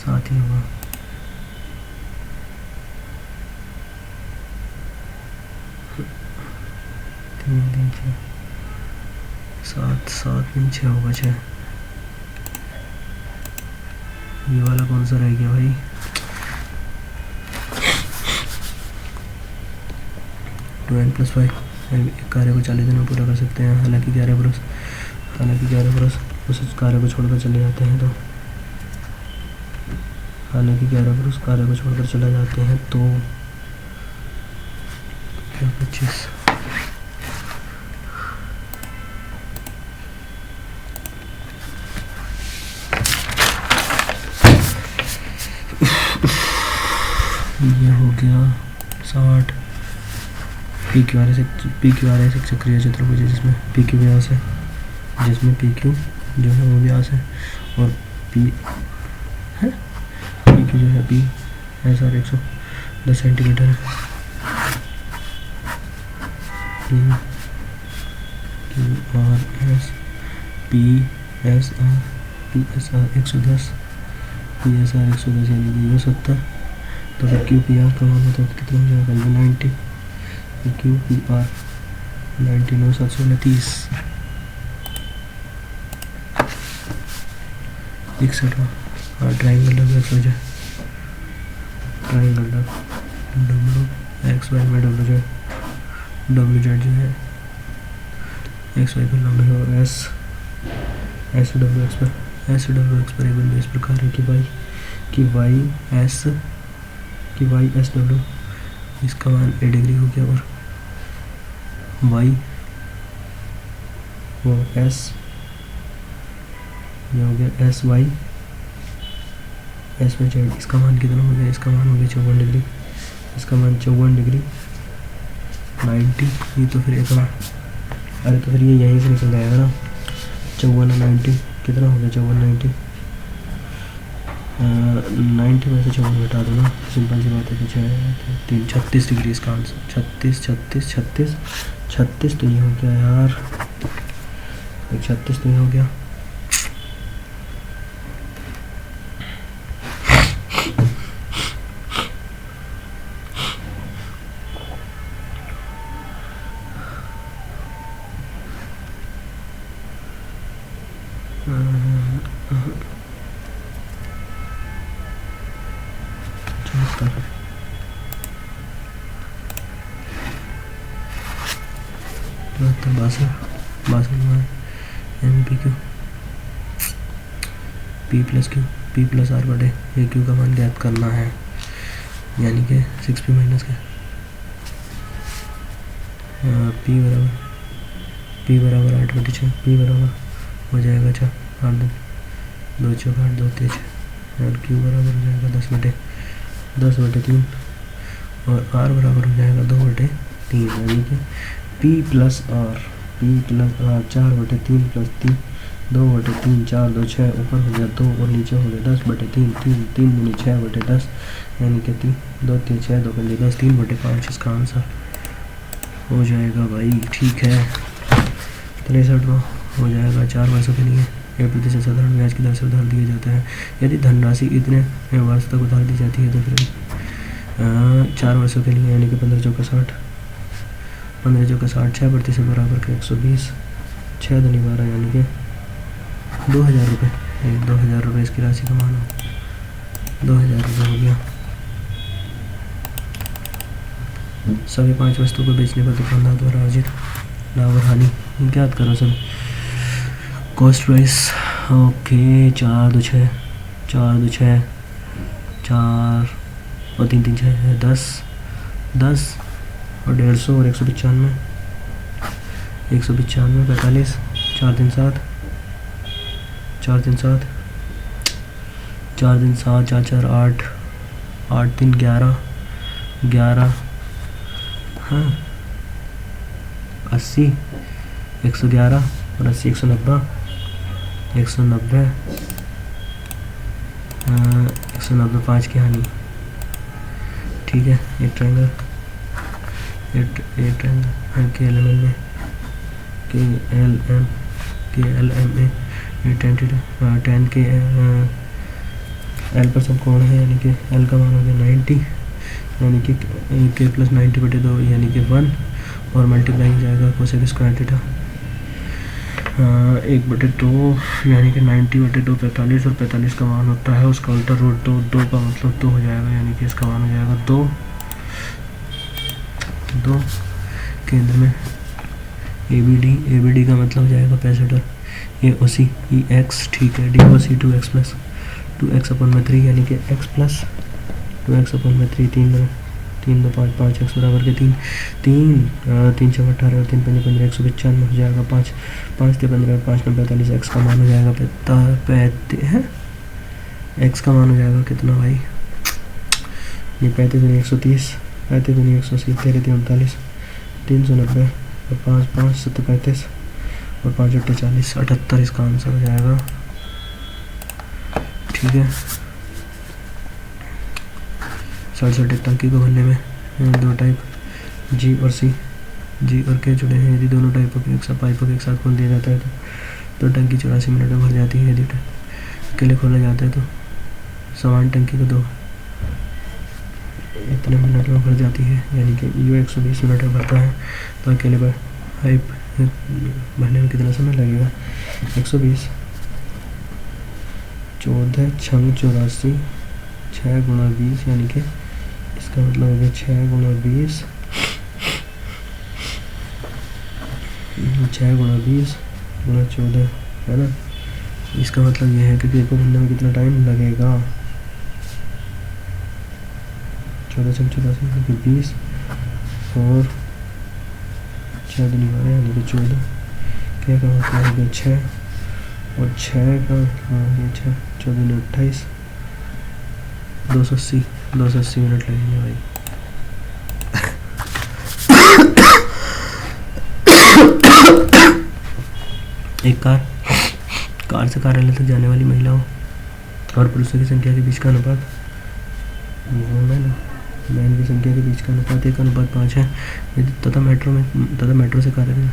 7 ही होगा। 3 3 6 7 3 6 होगा 6। ये वाला कौन सा रह गया भाई, टू एन प्लस 5 कार्य को 40 दिन में पूरा कर सकते हैं। हालांकि 11 पुरुष उस कार्य को छोड़कर चले जाते हैं, तो हालांकि 11 पुरुष कार्य को छोड़कर चले जाते हैं तो 25 ये हो गया 60। पी क्यू आर एस एक चक्रीय चतुर्भुज है जिसमें पी क्यू व्यास है, जिसमें पी क्यू जो है वो व्यास है, और पी है पी क्यू जो है पी एस आर 110 सेंटीमीटर है। P Q R S P S R 110 P S R 110 यानी कि ये 70। तो फिर क्यू पी आर का मान होता है कितना हो जाएगा, ये 90। Q P R 90 9 729 61। हाँ ट्राइंगल डब्ल्यू एक्स हो जाए, ट्राइंगल डब्ल्यू एक्स वाई में डब्ल्यू जेड जो है एक्स वाई पर लंबे हो, एस डब्ल्यू एक्स पर एक बिंदु इस प्रकार है कि वाई एस डब्ल्यू इसका मान 8 डिग्री हो गया, और वाई वो एस ये हो गया एस वाई जेड, इसका मान कितना हो गया, इसका मान हो गया 54 डिग्री, इसका मान 54 डिग्री 90। ये तो फिर एक अरे तो फिर ये यहीं से निकल जाएगा ना, 54 90 कितना हो गया, 54 90 में से 54 घटा दो ना, सिंपल सी बात है कि 36 डिग्री इसका आंसर, 36 तो ये हो गया यार, 36 तो ये हो गया। पी प्लस आर बटे ए क्यू का मान ज्ञात करना है, यानी कि 6p माइनस का पी बराबर 8 बटे 6, पी बराबर हो जाएगा 4 8 2 4 8 2 3 और क्यू बराबर हो जाएगा 10 बटे 3 और आर बराबर हो जाएगा 2 बटे 3, यानी कि पी प्लस आर 4 बटे 3 प्लस 3 2 बटे 3 4 2 6 ऊपर हो गया 2 और नीचे हो गया 10 बटे 3 3 दूनी 6 बटे 10, यानी कि 2 3 6 2 पंजे 10 3 बटे 5 इसका आंसर हो जाएगा भाई। ठीक है 63 हो जाएगा। 4 वर्षों के लिए 1% साधारण ब्याज की दर से उधार दिया जाता है। यदि धनराशि इतने वर्ष तक उधार दी जाती है तो फिर 4 वर्षों के लिए यानी कि 15 चौका 60 6% बराबर के 120 6 दूनी 12 यानी कि 2000 रुपये। 2000 रुपये इसकी राशि का मान हो 2000 रुपये हो गया। सभी 5 वस्तुओं को बेचने पर दुकानदार द्वारा अर्जित लाभ और हानि ज्ञात करो सभी कॉस्ट प्राइस। ओके 4 2 6 4 और 3 3 6 है 10 और 150 और 195 45 4 3 7 4 7 4 8 8 3 11 हाँ 80 111 और 80 190 5 की हानि। ठीक है एक ट्रायंगल के एल एम ए 10 के एल पर सब कौन है, यानी कि एल का मान हो गया 90 यानी कि के प्लस 90 बटे 2 यानी कि 1 और मल्टीप्लाई हो जाएगा कोसेक स्क्वायर थीटा 1 बटे 2 यानी कि 90 बटे 2 45 और 45 का मान होता है उसका उल्टा रूट 2 का मतलब 2 हो जाएगा यानी कि इसका मान हो जाएगा 2 केंद्र में ए बी डी का मतलब हो जाएगा 65 और ए ओ सी ई एक्स। ठीक है डी ओ सी 2x प्लस 2x/3 यानी कि x प्लस 2x/3 3 2 5 5x बराबर के 3 3 6 18 और 3 5 15 195 हो जाएगा 5 5 15 और 5 9 45 x का मान हो जाएगा x का मान हो जाएगा कितना भाई ये 35 दूनी 130, 35 दूनी 180, 13 3 39, 390 और 5 5 7 35 और 5 8 40, 78 इसका आंसर हो जाएगा। ठीक है, 67 टंकी को भरने में दो टाइप जी और सी, जी और के जुड़े हैं। यदि दोनों टाइपों के एक साथ पाइपों के एक साथ खोल दिया जाता है तो टंकी 84 मिनट में भर जाती है। यदि अकेले खोला जाता है तो समान टंकी को दो इतने मिनट में भर जाती है, यानी कि यू 120 मिनट में भरता है तो अकेले पाइप भरने में कितना समय लगेगा। 120 14 छंग 84 6 गुणा 20, यानी कि इसका मतलब हो गया 6 गुणा 20 गुणा 14 है ना। इसका मतलब ये है कि पेपर भरने में कितना टाइम लगेगा। 14 छंग 84 20 और 6 दिन हमारे यानी कि 14, क्या का मतलब हो गया 6 और 6 का ये 6 14 ने 28, 280 मिनट लगेंगे भाई। एक कार से कार्यालय तक जाने वाली महिलाओं और पुरुषों की संख्या के बीच का अनुपात, मैन की संख्या के बीच का अनुपात 1:5 है। यदि तथा मेट्रो से कार्यालय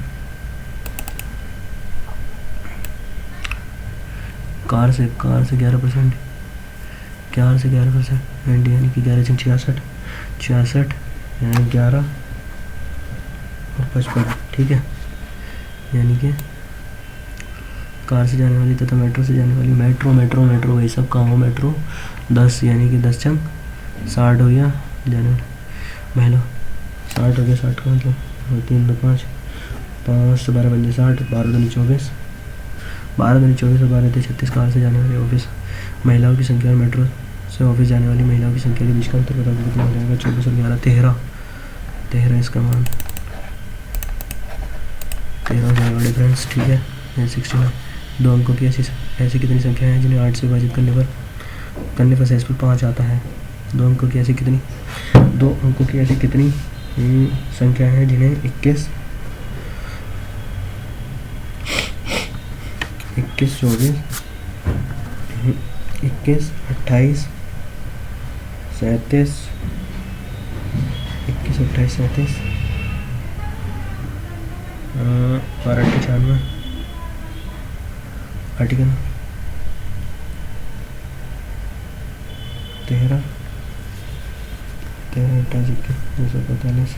कार से 11%, यानी कि 11 66 11 और 55। ठीक है, यानी कि कार से जाने वाली तथा मेट्रो से जाने वाली, मेट्रो वही सब कहाँ हो, मेट्रो 10 यानी कि 10 छंग 60 हो गया जाने वाला महिला 60 हो गया। 60 का मतलब 3 2 5 5 से 12 बजे 60, 12 दूनी 24 और 12 × 36 कार से जाने वाली ऑफिस महिलाओं की संख्या और मेट्रो से ऑफिस जाने वाली महिलाओं की संख्या के बीच का अंतर बता दो कितना हो जाएगा। 24 और 11 13 इसका मान 13 हो जाएगा डिफरेंस। ठीक है, 69 दो अंकों की ऐसी कितनी संख्या है जिन्हें 8 से विभाजित करने पर शेषफल 5 आता है। दो अंकों की ऐसी कितनी संख्या है जिन्हें 21 24 21 28 37 21 28 37 12 95 आर्टिकल 13 28 245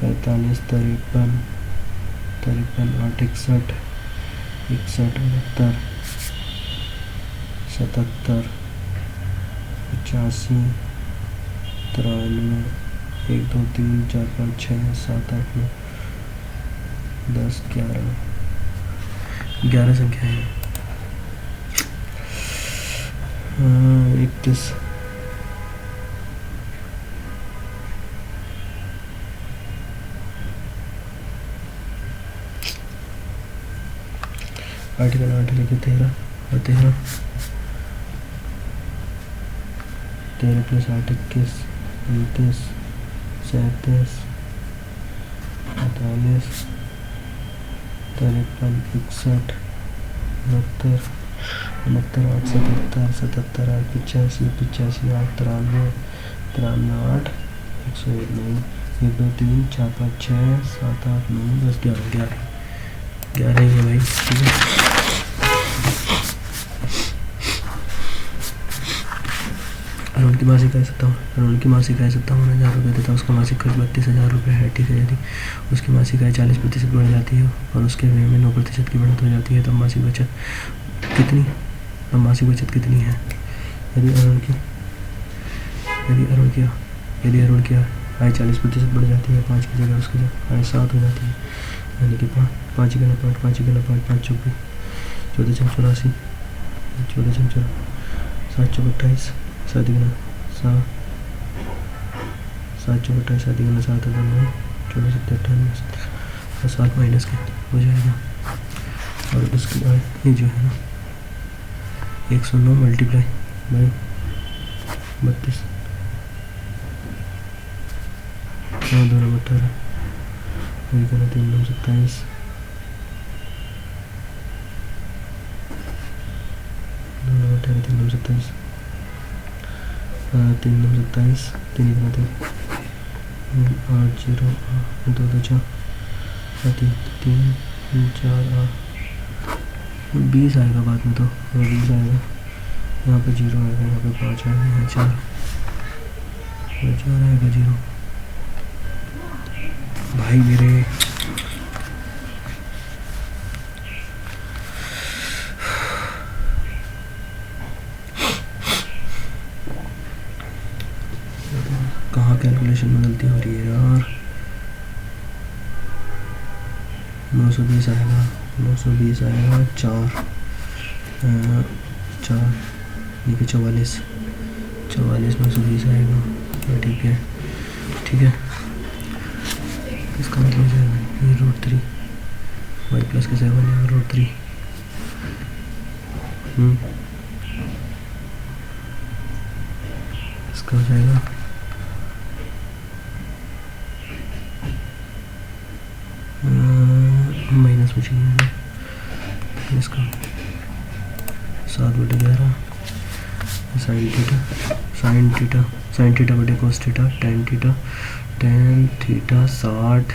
45 53 8 61 69 70 85 93 1 2 3 4 5 6 7 8 9 10 11 संख्या है। 31 आर्टिकल 8 लिखे 13 और 13 + 8 21 29 37 48 53 61 69 8 77 8 85 85 8 93 8 101 9 1 2 3 4 5 6 7 8 9 10 11 ही है भाई। ठीक है, अरुण की मासिक आय 57,000 रुपये तथा उसका मासिक खर्च 32,000 रुपये है। ठीक है, यदि उसकी मासिक आय 40% बढ़ जाती है और उसके व्यय में 9% की बढ़त हो जाती है तब मासिक बचत कितनी है। यदि अरुण की आय 40% बढ़ जाती है 5 की जगह उसकी आय 7 हो जाती है, यानी कि 5 × 5 5 × 5 5 24 14 छंग 84 14 छंग 7 चौक 28 7 × 7 7 चौक 28 7 × 7 9 14 7 98 और 7 माइनस के हो जाएगा। और उसकी आय ये जो है ना 109 × 32 2 number 18, 3 number 27, 2 number 18, 3 number 27, 3 number 27, 3 8 0 2 2 4 3 3 4 20 आएगा बाद में, तो 20 आएगा, यहाँ पे 0 आएगा, यहाँ पे 5 आएगा, यहाँ 4 आएगा 0। भाई मेरे कहाँ कैलकुलेशन में गलती हो रही है यार। 920 आएगा, 920 आएगा, 4 ये 44 920 आएगा। ठीक है इसका मतलब जाएगा ये √3 y प्लस के 7 है √3। इसका हो जाएगा माइनस में चाहिए इसका 7/11 साइन थीटा बटे cos theta tan theta 60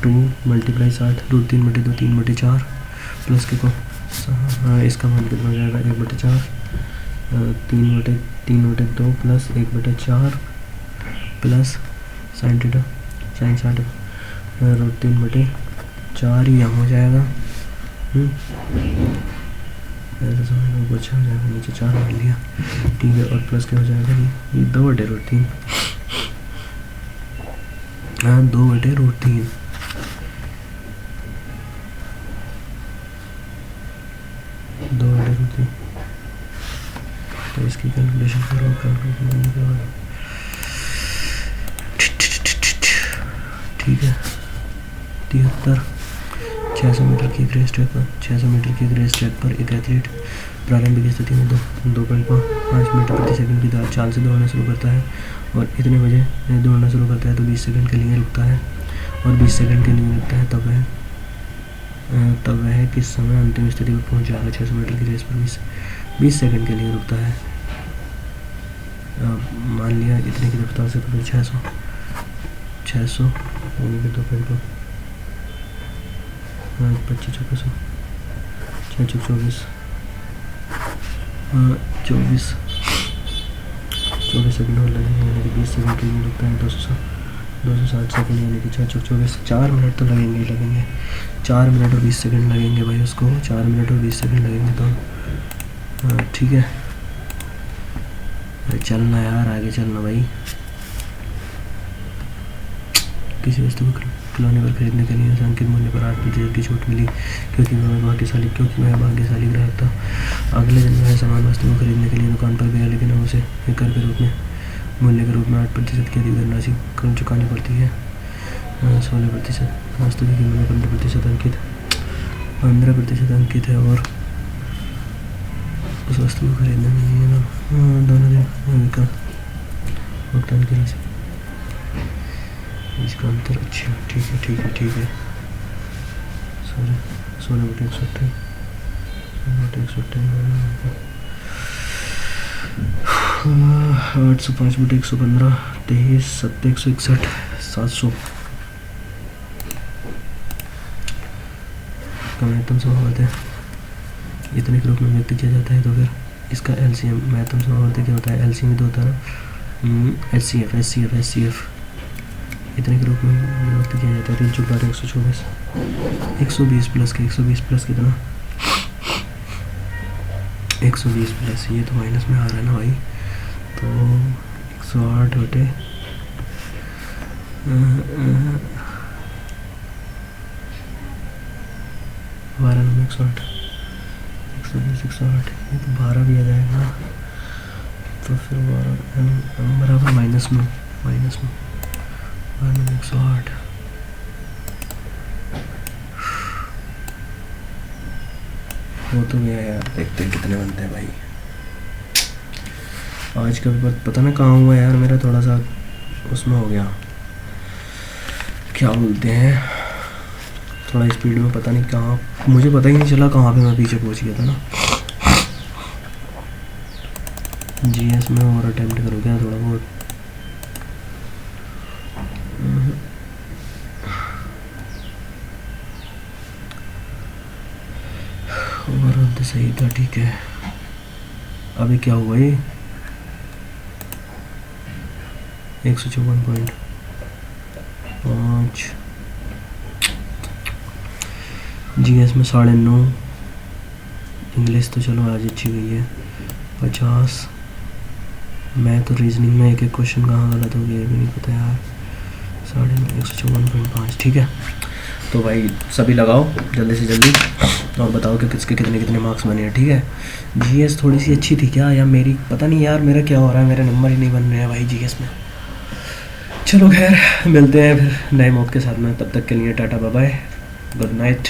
2 multiply 60 √3/2 3/4 plus के को इसका मान कितना हो जाएगा 1/4 3/2 plus 1/4 plus sine theta sine 60 √3/4 ही यहाँ हो जाएगा। ऐसा समझ लो बचा हो जाएगा, नीचे 4 मान लिया। ठीक है और प्लस क्या हो जाएगा ये 2/√3 2/√3 2/√3। तो इसकी कैलकुलेशन करो, कैलकुलेशन करने के बाद ठीक है 73 600 मीटर की रेस ट्रैक पर एक एथलीट प्रारंभिक स्थिति में 2.5 मीटर प्रति सेकंड की चाल से दौड़ना शुरू करता है और इतने बजे दौड़ना शुरू करता है तो 20 सेकंड के लिए रुकता है और 20 सेकंड के लिए रुकता है तब वह किस समय अंतिम स्थिति पर पहुंच जाएगा। 600 मीटर की रेस पर 20 सेकंड के लिए रुकता है। मान लिया इतने की रफ्तार से तो फिर 600 यानी कि 2.5 25 6 24 सेकंड और लगेंगे यानी कि 20 सेकंड के लिए रुकता है। 260 सेकंड यानी कि 6 24 4 मिनट तो लगेंगे 4 मिनट और 20 सेकंड लगेंगे भाई उसको 4 मिनट और 20 सेकंड लगेंगे। तो ठीक है भाई चलना यार, आगे चलना भाई। किसी वस्तु को खिलौने पर खरीदने के लिए अंकित मूल्य पर 8% की छूट मिली क्योंकि मैं भाग्यशाली ग्राहक था। अगले दिन वह समान वस्तु को खरीदने के लिए दुकान पर गया लेकिन अब उसे कर के रूप में मूल्य के रूप में 8% की अधिक धनराशि चुकानी पड़ती है। 16% वस्तु की कीमत में 15% अंकित है और उस वस्तु को खरीदने के लिए दोनों दिन का भुगतान की राशि इसका अंतर। अच्छा ठीक है 16/128 805/115 23 7 161 700 का महत्तम स्वभाव है इतने के रूप में व्यक्त किया जाता है। तो फिर इसका LCM महत्तम स्वभाव क्या होता है। LCM तो होता है ना HCF इतने के रूप में व्यक्त किया जाता है। 3 × 124 120 प्लस कितना 120 प्लस ये तो माइनस में आ रहा है ना भाई, तो 108 बटे 108 120 ये तो 12 भी आ जाएगा। तो फिर 12 बराबर माइनस में 108 वो तो गया यार। देखते हैं कितने बनते हैं भाई। आज का पेपर पता ना कहाँ हुआ यार, मेरा थोड़ा सा उसमें हो गया क्या बोलते हैं, थोड़ा स्पीड में, पता नहीं कहाँ, मुझे पता ही नहीं चला कहाँ पे मैं पीछे पहुँच गया था ना। जीएस में और अटेम्प्ट करो क्या थोड़ा बहुत। ओवरऑल तो सही था, ठीक है। अभी क्या हुआ ये 154.5। जीएस में 9.5, इंग्लिश तो चलो आज अच्छी गई है 50। मैं तो रीजनिंग में एक एक क्वेश्चन कहाँ गलत हो गया ये भी नहीं पता यार। 154.5, ठीक है। तो भाई सभी लगाओ जल्दी से जल्दी और बताओ कि किसके कितने कितने मार्क्स बने हैं, ठीक है। जीएस थोड़ी सी अच्छी थी क्या, या मेरी पता नहीं यार, मेरा क्या हो रहा है, मेरे नंबर ही नहीं बन रहे हैं भाई जीएस में। चलो खैर मिलते हैं फिर नए मौके के साथ में, तब तक के लिए tata bye bye, good night.